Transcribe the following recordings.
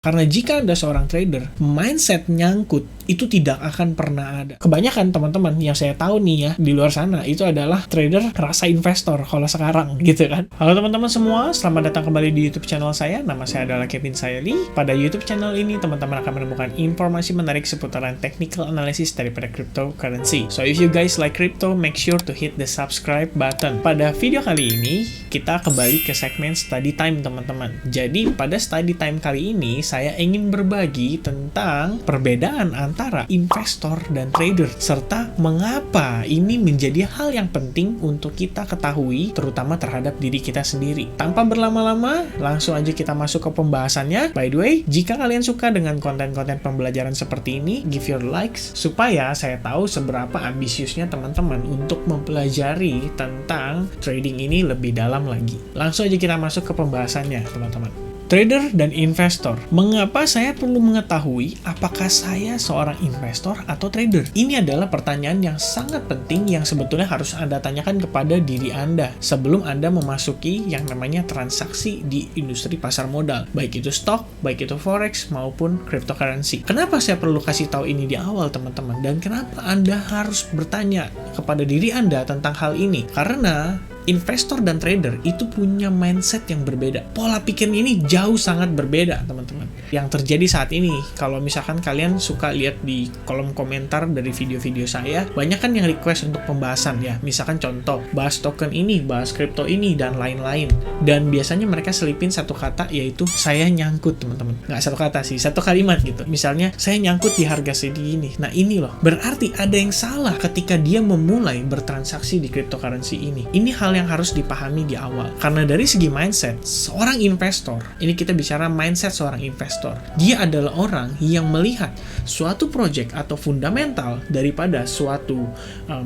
Karena jika Anda seorang trader, mindset nyangkut itu tidak akan pernah ada. Kebanyakan teman-teman yang saya tahu nih ya, di luar sana, itu adalah trader rasa investor kalau sekarang, gitu kan. Halo teman-teman semua, selamat datang kembali di YouTube channel saya. Nama saya adalah Kevin Sayali. Pada YouTube channel ini, teman-teman akan menemukan informasi menarik seputaran technical analysis daripada cryptocurrency. So, if you guys like crypto, make sure to hit the subscribe button. Pada video kali ini, kita kembali ke segmen study time, teman-teman. Jadi, pada study time kali ini, saya ingin berbagi tentang perbedaan antara investor dan trader, serta mengapa ini menjadi hal yang penting untuk kita ketahui, terutama terhadap diri kita sendiri. Tanpa berlama-lama, langsung aja kita masuk ke pembahasannya. By the way, jika kalian suka dengan konten-konten pembelajaran seperti ini, give your likes, supaya saya tahu seberapa ambisiusnya teman-teman untuk mempelajari tentang trading ini lebih dalam lagi. Langsung aja kita masuk ke pembahasannya, teman-teman. Trader dan investor. Mengapa saya perlu mengetahui apakah saya seorang investor atau trader? Ini adalah pertanyaan yang sangat penting yang sebetulnya harus Anda tanyakan kepada diri Anda sebelum Anda memasuki yang namanya transaksi di industri pasar modal, baik itu stock, baik itu forex maupun cryptocurrency. Kenapa saya perlu kasih tahu ini di awal, teman-teman? Dan kenapa Anda harus bertanya kepada diri Anda tentang hal ini? Karena investor dan trader itu punya mindset yang berbeda. Pola pikir ini jauh sangat berbeda, teman-teman. Yang terjadi saat ini, kalau misalkan kalian suka lihat di kolom komentar dari video-video saya, banyak kan yang request untuk pembahasan ya. Misalkan contoh, bahas token ini, bahas kripto ini, dan lain-lain. Dan biasanya mereka selipin satu kata, yaitu saya nyangkut, teman-teman. Nggak satu kata sih, satu kalimat gitu. Misalnya, saya nyangkut di harga segini. Nah ini loh, berarti ada yang salah ketika dia memulai bertransaksi di cryptocurrency ini. Ini hal yang harus dipahami di awal. Karena dari segi mindset, seorang investor, ini kita bicara mindset seorang investor, dia adalah orang yang melihat suatu project atau fundamental daripada suatu,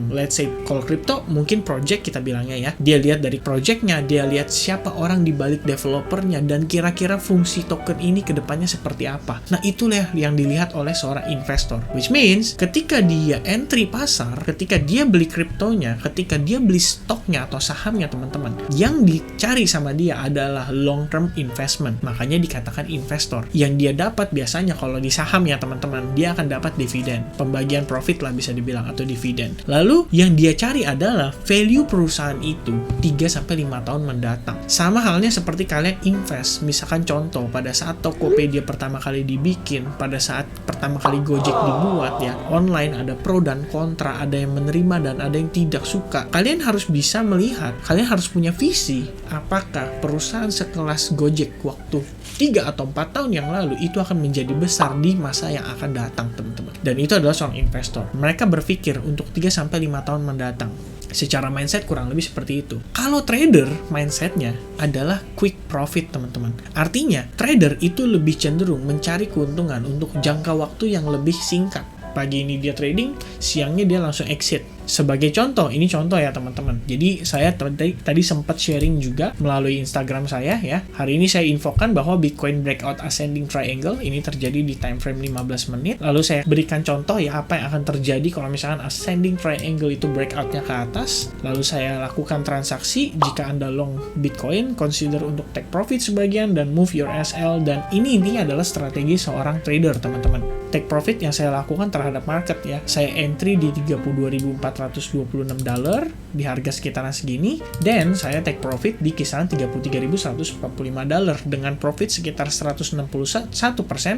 let's say, kalau crypto, mungkin project kita bilangnya ya. Dia lihat dari projectnya, dia lihat siapa orang di balik developernya, dan kira-kira fungsi token ini ke depannya seperti apa. Nah, itulah yang dilihat oleh seorang investor. Which means, ketika dia entry pasar, ketika dia beli kriptonya, ketika dia beli stoknya atau sahamnya, teman-teman, yang dicari sama dia adalah long term investment. Makanya dikatakan investor. Yang dia dapat biasanya kalau di saham ya, teman-teman, dia akan dapat dividen, pembagian profit lah bisa dibilang, atau dividen. Lalu yang dia cari adalah value perusahaan itu 3-5 tahun mendatang. Sama halnya seperti kalian invest. Misalkan contoh, pada saat Tokopedia pertama kali dibikin, pada saat pertama kali Gojek dibuat ya, online ada pro dan kontra, ada yang menerima dan ada yang tidak suka. Kalian harus bisa melihat, kalian harus punya visi, apakah perusahaan sekelas Gojek waktu 3 atau 4 tahun yang lalu itu akan menjadi besar di masa yang akan datang, teman-teman. Dan itu adalah seorang investor. Mereka berpikir untuk 3-5 tahun mendatang. Secara mindset kurang lebih seperti itu. Kalau trader, mindsetnya adalah quick profit, teman-teman. Artinya, trader itu lebih cenderung mencari keuntungan untuk jangka waktu yang lebih singkat. Pagi ini dia trading, siangnya dia langsung exit. Sebagai contoh, ini contoh ya teman-teman. Jadi saya tadi sempat sharing juga melalui Instagram saya ya. Hari ini saya infokan bahwa Bitcoin breakout ascending triangle ini terjadi di time frame 15 menit. Lalu saya berikan contoh ya apa yang akan terjadi kalau misalkan ascending triangle itu breakoutnya ke atas. Lalu saya lakukan transaksi. Jika Anda long Bitcoin, consider untuk take profit sebagian dan move your SL. Dan ini adalah strategi seorang trader, teman-teman. Take profit yang saya lakukan terhadap market ya. Saya entry di $32.426 di harga sekitaran segini, dan saya take profit di kisaran $33.145 dengan profit sekitar 161%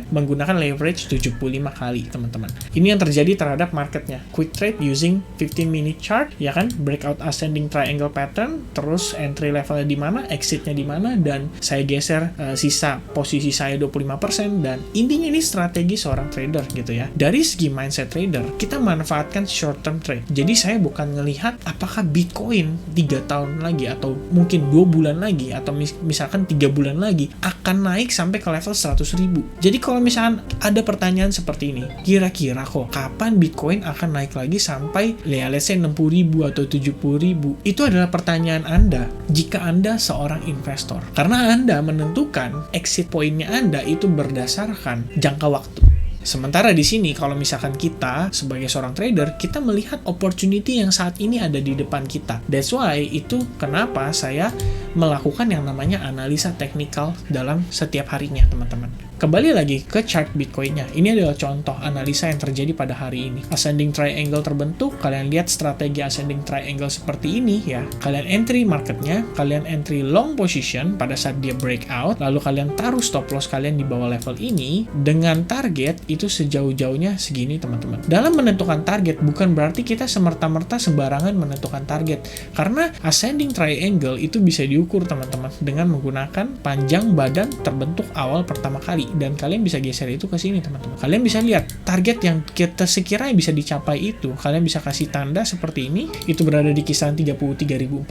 menggunakan leverage 75 kali, teman-teman. Ini yang terjadi terhadap marketnya. Quick trade using 15-minute chart, ya kan? Breakout ascending triangle pattern, terus entry levelnya di mana, exitnya di mana, dan saya geser sisa posisi saya 25%, dan intinya ini strategi seorang trader gitu ya. Dari segi mindset trader, kita manfaatkan short term trade. Jadi saya bukan ngelihat apakah Bitcoin 3 tahun lagi atau mungkin 2 bulan lagi atau misalkan 3 bulan lagi akan naik sampai ke level 100.000. Jadi kalau misalkan ada pertanyaan seperti ini, kira-kira kok kapan Bitcoin akan naik lagi sampai let's say 60.000 atau 70.000? Itu adalah pertanyaan Anda jika Anda seorang investor. Karena Anda menentukan exit pointnya Anda itu berdasarkan jangka waktu. Sementara di sini, kalau misalkan kita sebagai seorang trader, kita melihat opportunity yang saat ini ada di depan kita. That's why itu kenapa saya melakukan yang namanya analisa teknikal dalam setiap harinya, teman-teman. Kembali lagi ke chart Bitcoin-nya. Ini adalah contoh analisa yang terjadi pada hari ini. Ascending triangle terbentuk, kalian lihat strategi ascending triangle seperti ini ya. Kalian entry marketnya, kalian entry long position pada saat dia breakout, lalu kalian taruh stop loss kalian di bawah level ini dengan target itu sejauh-jauhnya segini, teman-teman. Dalam menentukan target bukan berarti kita semerta-merta sembarangan menentukan target, karena ascending triangle itu bisa diukur, teman-teman, dengan menggunakan panjang badan terbentuk awal pertama kali. Dan kalian bisa geser itu ke sini, teman-teman. Kalian bisa lihat target yang kita sekiranya bisa dicapai itu. Kalian bisa kasih tanda seperti ini. Itu berada di kisaran $33.462.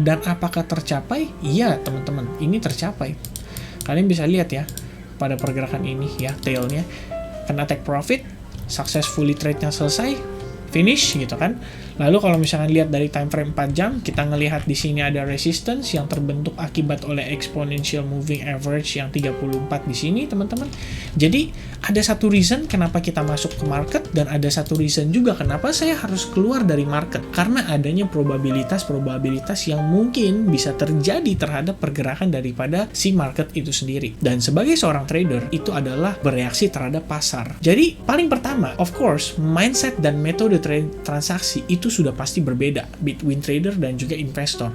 Dan apakah tercapai? Iya, teman-teman. Ini tercapai. Kalian bisa lihat ya, pada pergerakan ini ya, tailnya. Kena take profit, successfully trade-nya selesai, finish gitu kan. Lalu kalau misalkan lihat dari time frame 4 jam, kita ngelihat di sini ada resistance yang terbentuk akibat oleh exponential moving average yang 34 di sini, teman-teman. Jadi, ada satu reason kenapa kita masuk ke market, dan ada satu reason juga kenapa saya harus keluar dari market. Karena adanya probabilitas yang mungkin bisa terjadi terhadap pergerakan daripada si market itu sendiri. Dan sebagai seorang trader, itu adalah bereaksi terhadap pasar. Jadi, paling pertama, of course, mindset dan metode transaksi itu sudah pasti berbeda between trader dan juga investor.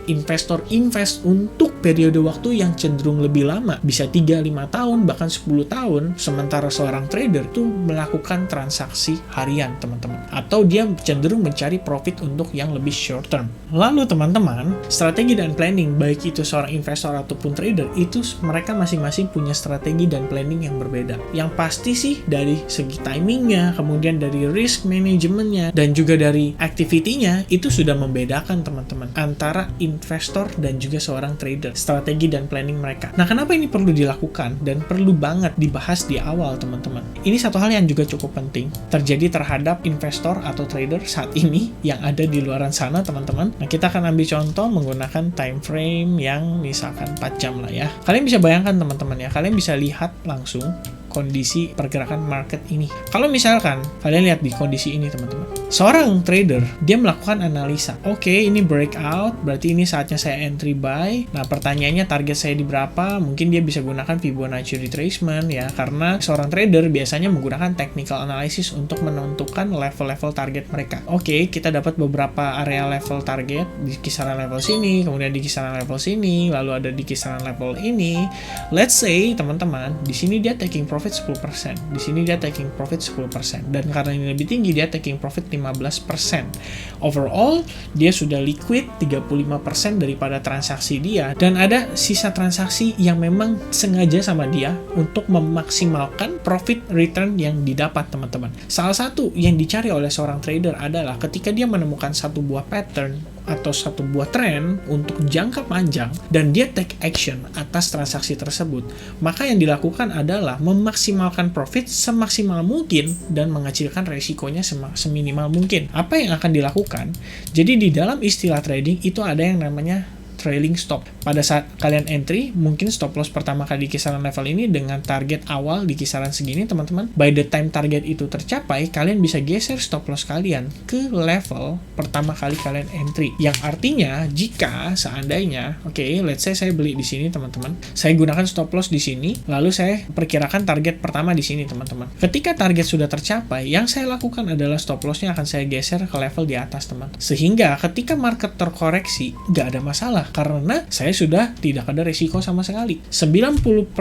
Investor invest untuk periode waktu yang cenderung lebih lama, bisa 3-5 tahun, bahkan 10 tahun, sementara seorang trader itu melakukan transaksi harian, teman-teman. Atau dia cenderung mencari profit untuk yang lebih short term. Lalu, teman-teman, strategi dan planning, baik itu seorang investor ataupun trader, itu mereka masing-masing punya strategi dan planning yang berbeda. Yang pasti sih, dari segi timingnya, kemudian dari risk manajemennya, dan juga dari activity-nya, itu sudah membedakan, teman-teman, antara investor dan juga seorang trader, strategi dan planning mereka. Nah, kenapa ini perlu dilakukan dan perlu banget dibahas di awal, teman-teman? Ini satu hal yang juga cukup penting terjadi terhadap investor atau trader saat ini yang ada di luaran sana, teman-teman. Nah, kita akan ambil contoh menggunakan time frame yang misalkan 4 jam lah ya. Kalian bisa bayangkan, teman-teman ya, kalian bisa lihat langsung kondisi pergerakan market ini. Kalau misalkan kalian lihat di kondisi ini, teman-teman, seorang trader dia melakukan analisa. Oke, ini breakout, berarti ini saatnya saya entry buy. Nah, pertanyaannya target saya di berapa? Mungkin dia bisa gunakan Fibonacci retracement ya, karena seorang trader biasanya menggunakan technical analysis untuk menentukan level-level target mereka. Oke, kita dapat beberapa area level target di kisaran level sini, kemudian di kisaran level sini, lalu ada di kisaran level ini. Let's say, teman-teman, di sini dia taking profit 10%, di sini dia taking profit 10%, dan karena ini lebih tinggi dia taking profit 15%. Overall, dia sudah liquid 35% daripada transaksi dia, dan ada sisa transaksi yang memang sengaja sama dia untuk memaksimalkan profit return yang didapat, teman-teman. Salah satu yang dicari oleh seorang trader adalah ketika dia menemukan satu buah pattern atau satu buah tren untuk jangka panjang dan dia take action atas transaksi tersebut, maka yang dilakukan adalah memaksimalkan profit semaksimal mungkin dan mengecilkan resikonya seminimal mungkin. Apa yang akan dilakukan? Jadi di dalam istilah trading itu ada yang namanya trailing stop. Pada saat kalian entry, mungkin stop loss pertama kali di kisaran level ini dengan target awal di kisaran segini, teman-teman. By the time target itu tercapai, kalian bisa geser stop loss kalian ke level pertama kali kalian entry. Yang artinya, jika seandainya, let's say saya beli di sini, teman-teman. Saya gunakan stop loss di sini, lalu saya perkirakan target pertama di sini, teman-teman. Ketika target sudah tercapai, yang saya lakukan adalah stop loss-nya akan saya geser ke level di atas, teman. Sehingga ketika market terkoreksi, nggak ada masalah. Karena saya sudah tidak ada risiko sama sekali. 90%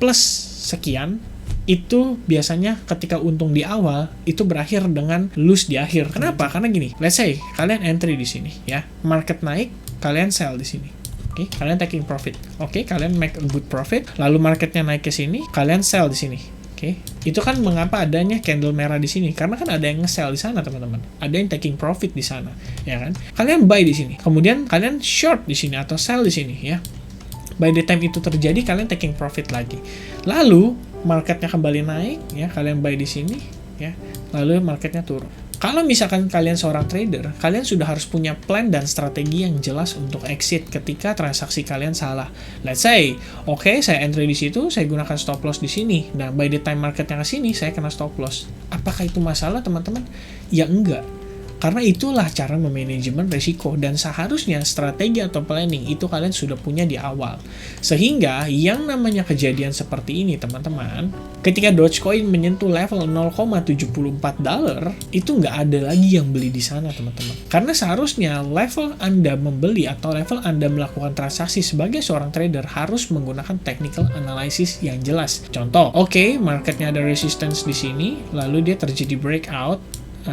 plus sekian itu biasanya ketika untung di awal itu berakhir dengan loss di akhir. Kenapa? Karena gini, let's say kalian entry di sini ya, market naik, kalian sell di sini. Oke, kalian taking profit. Oke, kalian make a good profit. Lalu marketnya naik ke sini, kalian sell di sini. Oke, itu kan mengapa adanya candle merah di sini? Karena kan ada yang nge-sell di sana, teman-teman. Ada yang taking profit di sana, ya kan? Kalian buy di sini, kemudian kalian short di sini atau sell di sini, ya. By the time itu terjadi, kalian taking profit lagi. Lalu marketnya kembali naik, ya. Kalian buy di sini, ya. Lalu marketnya turun. Kalau misalkan kalian seorang trader, kalian sudah harus punya plan dan strategi yang jelas untuk exit ketika transaksi kalian salah. Let's say, saya entry di situ, saya gunakan stop loss di sini. Nah, by the time marketnya ke sini, saya kena stop loss. Apakah itu masalah, teman-teman? Ya enggak. Karena itulah cara memanajemen risiko, dan seharusnya strategi atau planning itu kalian sudah punya di awal. Sehingga yang namanya kejadian seperti ini teman-teman, ketika Dogecoin menyentuh level $0,74, itu nggak ada lagi yang beli di sana teman-teman. Karena seharusnya level Anda membeli atau level Anda melakukan transaksi sebagai seorang trader harus menggunakan technical analysis yang jelas. Contoh, oke, marketnya ada resistance di sini, lalu dia terjadi breakout,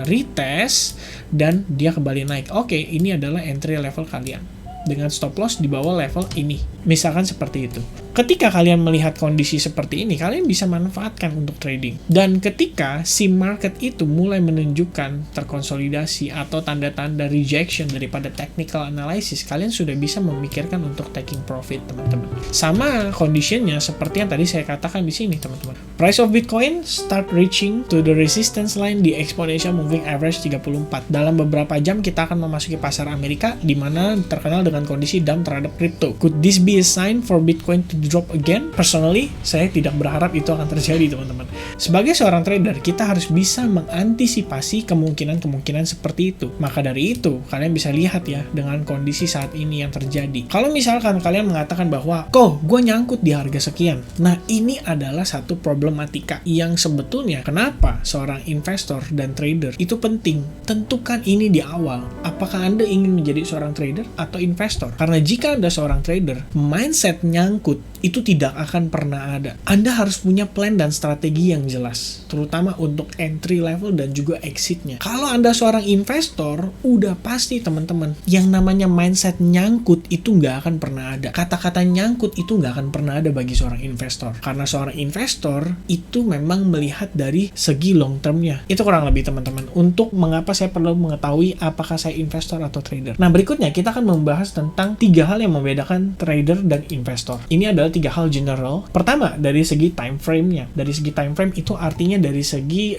retest, dan dia kembali naik. Oke, ini adalah entry level kalian dengan stop loss di bawah level ini. Misalkan seperti itu. Ketika kalian melihat kondisi seperti ini, kalian bisa manfaatkan untuk trading. Dan ketika si market itu mulai menunjukkan terkonsolidasi atau tanda-tanda rejection daripada technical analysis, kalian sudah bisa memikirkan untuk taking profit, teman-teman. Sama conditionnya seperti yang tadi saya katakan di sini, teman-teman. Price of Bitcoin start reaching to the resistance line di exponential moving average 34. Dalam beberapa jam kita akan memasuki pasar Amerika, di mana terkenal dengan kondisi dump terhadap crypto. Could this be a sign for Bitcoin to drop again? Personally, saya tidak berharap itu akan terjadi, teman-teman. Sebagai seorang trader, kita harus bisa mengantisipasi kemungkinan-kemungkinan seperti itu. Maka dari itu, kalian bisa lihat ya dengan kondisi saat ini yang terjadi. Kalau misalkan kalian mengatakan bahwa, kok gue nyangkut di harga sekian. Nah, ini adalah satu problematika yang sebetulnya kenapa seorang investor dan trader itu penting. Tentukan ini di awal. Apakah Anda ingin menjadi seorang trader atau investor? Karena jika Anda seorang trader, mindset nyangkut itu tidak akan pernah ada. Anda harus punya plan dan strategi yang jelas, terutama untuk entry level dan juga exitnya. Kalau Anda seorang investor, udah pasti teman-teman, yang namanya mindset nyangkut itu nggak akan pernah ada. Kata-kata nyangkut itu nggak akan pernah ada bagi seorang investor. Karena seorang investor itu memang melihat dari segi long termnya. Itu kurang lebih teman-teman, untuk mengapa saya perlu mengetahui apakah saya investor atau trader. Nah, berikutnya kita akan membahas tentang 3 hal yang membedakan trader dan investor. Ini adalah 3 hal general. Pertama, dari segi time frame-nya. Dari segi time frame itu artinya dari segi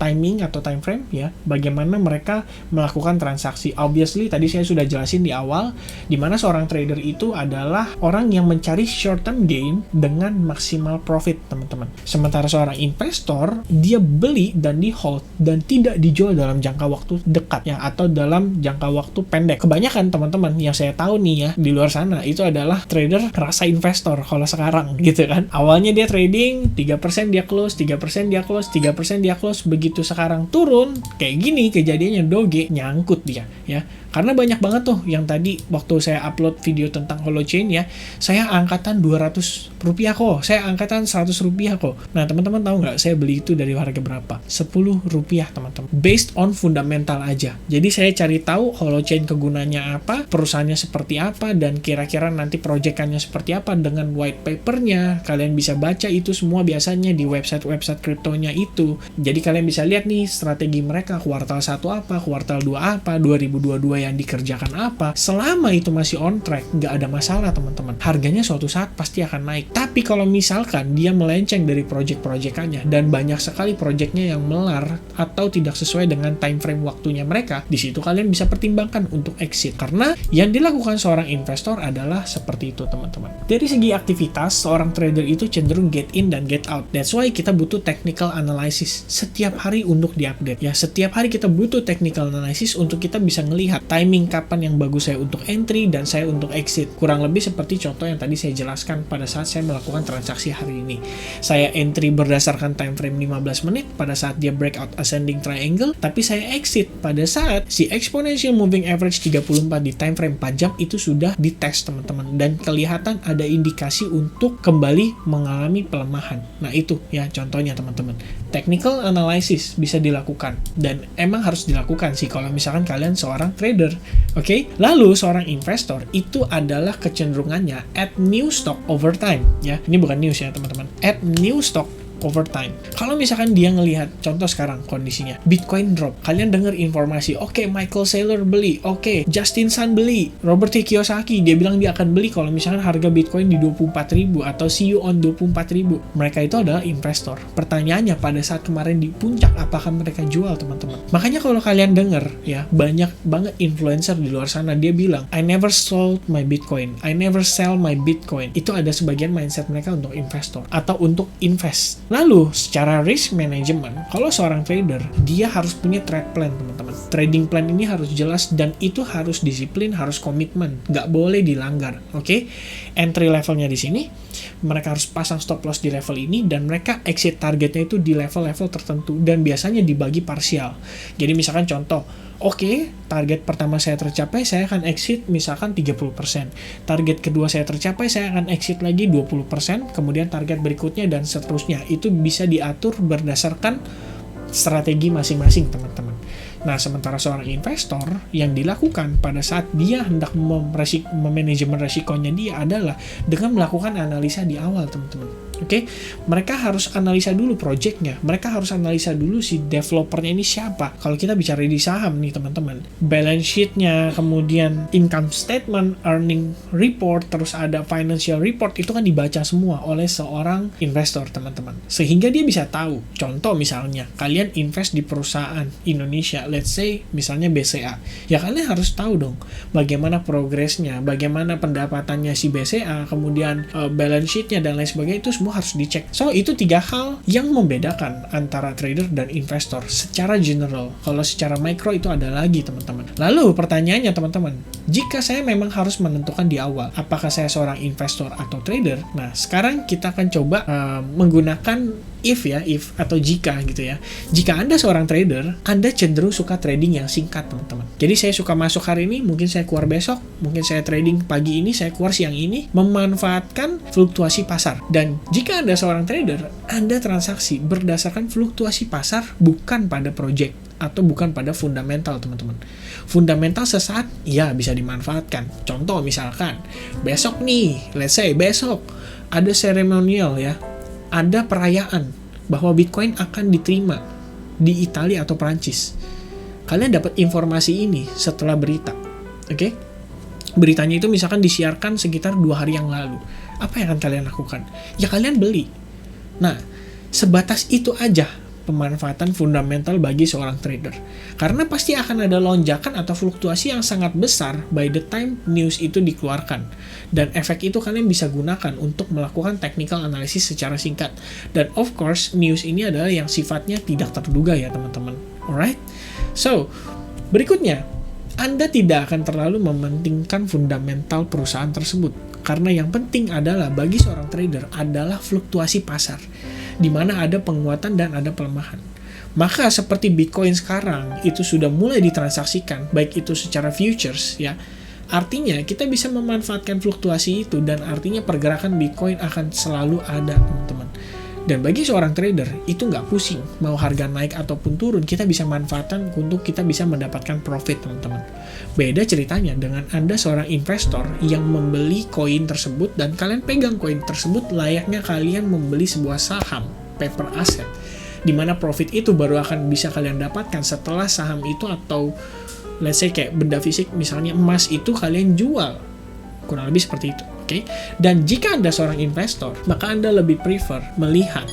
timing atau time frame ya, bagaimana mereka melakukan transaksi. Obviously, tadi saya sudah jelasin di awal, di mana seorang trader itu adalah orang yang mencari short term gain dengan maksimal profit, teman-teman. Sementara seorang investor, dia beli dan di hold dan tidak dijual dalam jangka waktu dekat ya, atau dalam jangka waktu pendek. Kebanyakan teman-teman yang saya tahu nih ya, di luar sana itu adalah trader rasa investor kalau sekarang gitu kan. Awalnya dia trading 3% dia close, 3% dia close, 3% dia close, begitu sekarang turun kayak gini kejadiannya, doge nyangkut dia ya. Karena banyak banget tuh yang tadi waktu saya upload video tentang Holochain ya, saya angkatan Rp200 kok, saya angkatan Rp100 kok. Nah, teman-teman tahu nggak saya beli itu dari harga berapa? Rp10, teman-teman. Based on fundamental aja. Jadi saya cari tahu Holochain kegunaannya apa, perusahaannya seperti apa, dan kira-kira nanti proyekannya seperti apa dengan white papernya. Kalian bisa baca itu semua biasanya di website-website kriptonya itu. Jadi kalian bisa lihat nih strategi mereka, kuartal 1 apa, kuartal 2 apa, 2022 yang dikerjakan apa. Selama itu masih on track, nggak ada masalah teman-teman. Harganya suatu saat pasti akan naik. Tapi kalau misalkan dia melenceng dari project-projectannya dan banyak sekali projectnya yang melar atau tidak sesuai dengan time frame waktunya mereka, di situ kalian bisa pertimbangkan untuk exit. Karena yang dilakukan seorang investor adalah seperti itu teman-teman. Dari segi aktivitas, seorang trader itu cenderung get in dan get out. That's why kita butuh technical analysis setiap hari untuk diupdate. Ya, setiap hari kita butuh technical analysis untuk kita bisa ngelihat timing kapan yang bagus saya untuk entry dan saya untuk exit. Kurang lebih seperti contoh yang tadi saya jelaskan pada saat saya melakukan transaksi hari ini. Saya entry berdasarkan time frame 15 menit pada saat dia breakout ascending triangle, tapi saya exit pada saat si exponential moving average 34 di time frame 4 jam itu sudah dites teman-teman, dan kelihatan ada indikasi untuk kembali mengalami pelemahan. Nah, itu ya contohnya teman-teman. Technical analysis bisa dilakukan dan emang harus dilakukan sih kalau misalkan kalian seorang trader. Oke? Lalu seorang investor itu adalah kecenderungannya add new stock over time ya. Ini bukan news ya teman-teman. Add new stock over time. Kalau misalkan dia ngelihat, contoh sekarang kondisinya, Bitcoin drop, kalian dengar informasi, oke, Michael Saylor beli, oke, Justin Sun beli, Robert T. Kiyosaki, dia bilang dia akan beli kalau misalkan harga Bitcoin di 24.000 atau see you on 24.000. Mereka itu adalah investor. Pertanyaannya, pada saat kemarin di puncak, apakah mereka jual, teman-teman? Makanya kalau kalian dengar, ya, banyak banget influencer di luar sana, dia bilang, I never sold my Bitcoin, I never sell my Bitcoin. Itu ada sebagian mindset mereka untuk investor, atau untuk invest. Lalu, secara risk management, kalau seorang trader, dia harus punya trade plan, teman-teman. Trading plan ini harus jelas dan itu harus disiplin, harus komitmen, nggak boleh dilanggar. Oke? Entry levelnya di sini, mereka harus pasang stop loss di level ini dan mereka exit targetnya itu di level-level tertentu dan biasanya dibagi parsial. Jadi misalkan contoh, oke, target pertama saya tercapai, saya akan exit misalkan 30%. Target kedua saya tercapai, saya akan exit lagi 20%, kemudian target berikutnya dan seterusnya. Itu bisa diatur berdasarkan strategi masing-masing, teman-teman. Nah, sementara seorang investor yang dilakukan pada saat dia hendak memanajemen resikonya dia adalah dengan melakukan analisa di awal, teman-teman. Oke, mereka harus analisa dulu projectnya, mereka harus analisa dulu si developernya ini siapa. Kalau kita bicara di saham nih teman-teman, balance sheet-nya, kemudian income statement, earning report, terus ada financial report, itu kan dibaca semua oleh seorang investor, teman-teman. Sehingga dia bisa tahu, contoh misalnya, kalian invest di perusahaan Indonesia, let's say misalnya BCA, ya kalian harus tahu dong bagaimana progresnya, bagaimana pendapatannya si BCA, kemudian balance sheet-nya dan lain sebagainya, itu semua harus dicek. So, itu 3 hal yang membedakan antara trader dan investor secara general. Kalau secara micro itu ada lagi, teman-teman. Lalu, pertanyaannya, teman-teman, jika saya memang harus menentukan di awal, apakah saya seorang investor atau trader? Nah, sekarang kita akan coba menggunakan if atau jika gitu ya. Jika Anda seorang trader, Anda cenderung suka trading yang singkat, teman-teman. Jadi saya suka masuk hari ini, mungkin saya keluar besok, mungkin saya trading pagi ini, saya keluar siang ini, memanfaatkan fluktuasi pasar. Dan jika Anda seorang trader, Anda transaksi berdasarkan fluktuasi pasar, bukan pada project atau bukan pada fundamental, teman-teman. Fundamental sesaat, ya bisa dimanfaatkan. Contoh misalkan, besok nih, let's say besok, ada seremonial ya, ada perayaan bahwa Bitcoin akan diterima di Italia atau Prancis. Kalian dapat informasi ini setelah berita. Oke? Beritanya itu misalkan disiarkan sekitar 2 hari yang lalu. Apa yang akan kalian lakukan? Ya kalian beli. Nah, sebatas itu aja pemanfaatan fundamental bagi seorang trader. Karena pasti akan ada lonjakan atau fluktuasi yang sangat besar by the time news itu dikeluarkan. Dan efek itu kalian bisa gunakan untuk melakukan technical analysis secara singkat. Dan of course, news ini adalah yang sifatnya tidak terduga ya teman-teman. Alright? So, berikutnya, Anda tidak akan terlalu mementingkan fundamental perusahaan tersebut. Karena yang penting adalah bagi seorang trader adalah fluktuasi pasar, di mana ada penguatan dan ada pelemahan. Maka seperti Bitcoin sekarang itu sudah mulai ditransaksikan, baik itu secara futures ya. Artinya kita bisa memanfaatkan fluktuasi itu dan artinya pergerakan Bitcoin akan selalu ada, teman-teman. Dan bagi seorang trader, itu nggak pusing. Mau harga naik ataupun turun, kita bisa manfaatkan untuk kita bisa mendapatkan profit, teman-teman. Beda ceritanya dengan Anda seorang investor yang membeli koin tersebut dan kalian pegang koin tersebut layaknya kalian membeli sebuah saham, paper asset, di mana profit itu baru akan bisa kalian dapatkan setelah saham itu atau let's say kayak benda fisik, misalnya emas itu kalian jual. Kurang lebih seperti itu. Okay? Dan jika Anda seorang investor, maka Anda lebih prefer melihat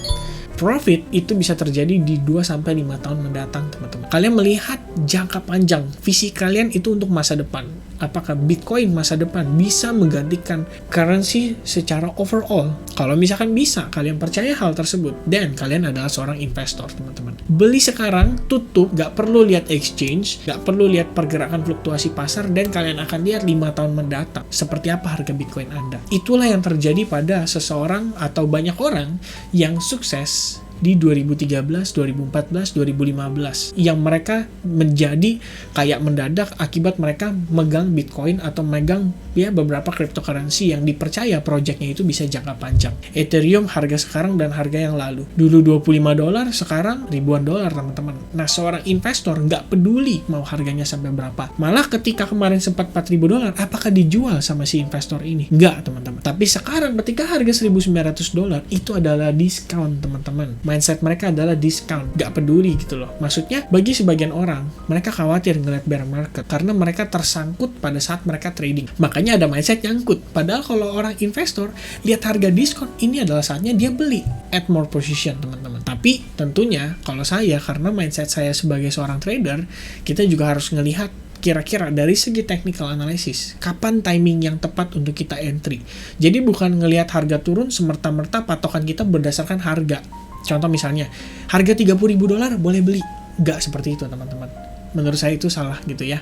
profit itu bisa terjadi di 2-5 tahun mendatang, teman-teman. Kalian melihat jangka panjang, visi kalian itu untuk masa depan. Apakah Bitcoin masa depan bisa menggantikan currency secara overall? Kalau misalkan bisa, kalian percaya hal tersebut, dan kalian adalah seorang investor, teman-teman. Beli sekarang, tutup, gak perlu lihat exchange, gak perlu lihat pergerakan fluktuasi pasar, dan kalian akan lihat 5 tahun mendatang, seperti apa harga Bitcoin Anda. Itulah yang terjadi pada seseorang atau banyak orang yang sukses di 2013, 2014, 2015 yang mereka menjadi kayak mendadak akibat mereka megang Bitcoin atau megang ya beberapa cryptocurrency yang dipercaya projectnya itu bisa jangka panjang. Ethereum harga sekarang dan harga yang lalu. Dulu $25, sekarang ribuan dolar, teman-teman. Nah, seorang investor nggak peduli mau harganya sampai berapa. Malah ketika kemarin sempat $4.000, apakah dijual sama si investor ini? Nggak, teman-teman. Tapi sekarang ketika harga $1.900 itu adalah diskon, teman-teman. Mindset mereka adalah discount, gak peduli gitu loh. Maksudnya bagi sebagian orang, mereka khawatir ngeliat bear market karena mereka tersangkut pada saat mereka trading. Makanya ada mindset nyangkut. Padahal kalau orang investor lihat harga diskon, ini adalah saatnya dia beli, add more position, teman-teman. Tapi tentunya kalau saya, karena mindset saya sebagai seorang trader, kita juga harus ngelihat kira-kira dari segi technical analysis, kapan timing yang tepat untuk kita entry. Jadi bukan ngelihat harga turun semerta-merta patokan kita berdasarkan harga. Contoh misalnya, harga $30.000 boleh beli. Nggak seperti itu teman-teman. Menurut saya itu salah gitu ya.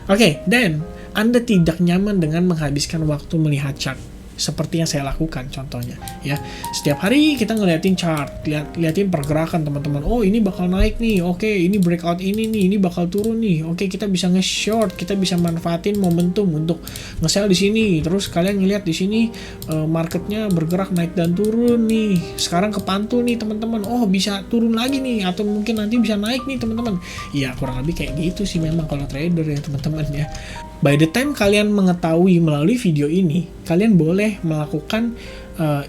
Oke, dan Anda tidak nyaman dengan menghabiskan waktu melihat chart. Seperti yang saya lakukan contohnya ya. Setiap hari kita ngeliatin chart, liatin pergerakan teman-teman. Oh, ini bakal naik nih. Oke, ini breakout ini nih, ini bakal turun nih. Oke, kita bisa nge-short, kita bisa manfaatin momentum untuk nge-sell di sini. Terus kalian ngeliat di sini marketnya bergerak naik dan turun nih. Sekarang kepantul nih teman-teman. Oh, bisa turun lagi nih atau mungkin nanti bisa naik nih teman-teman. Ya, kurang lebih kayak gitu sih memang kalau trader ya teman-teman ya. By the time kalian mengetahui melalui video ini, kalian boleh melakukan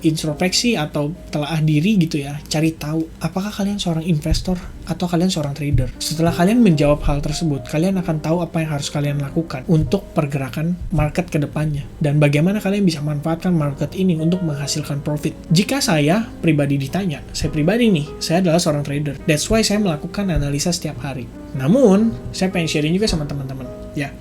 introspeksi atau telaah diri gitu ya. Cari tahu apakah kalian seorang investor atau kalian seorang trader. Setelah kalian menjawab hal tersebut, kalian akan tahu apa yang harus kalian lakukan untuk pergerakan market ke depannya. Dan bagaimana kalian bisa manfaatkan market ini untuk menghasilkan profit. Jika saya pribadi ditanya, saya pribadi nih, saya adalah seorang trader. That's why saya melakukan analisa setiap hari. Namun, saya pengen sharing juga sama teman-teman. Ya.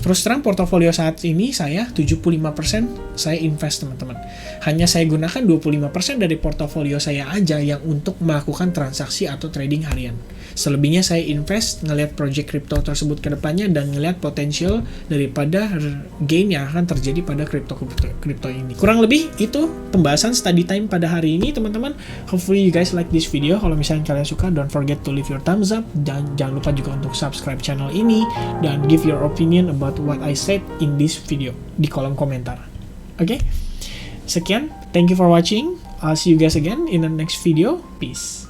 Terus terang portofolio saat ini saya 75% saya invest teman-teman. Hanya saya gunakan 25% dari portofolio saya aja yang untuk melakukan transaksi atau trading harian. Selebihnya saya invest ngelihat project crypto tersebut ke depannya dan ngelihat potensial daripada gain yang akan terjadi pada crypto ini. Kurang lebih itu pembahasan study time pada hari ini teman-teman. Hopefully you guys like this video. Kalau misalnya kalian suka, don't forget to leave your thumbs up dan jangan lupa juga untuk subscribe channel ini dan give your opinion about what I said in this video di kolom komentar. Oke? Sekian, thank you for watching. I'll see you guys again in the next video. Peace.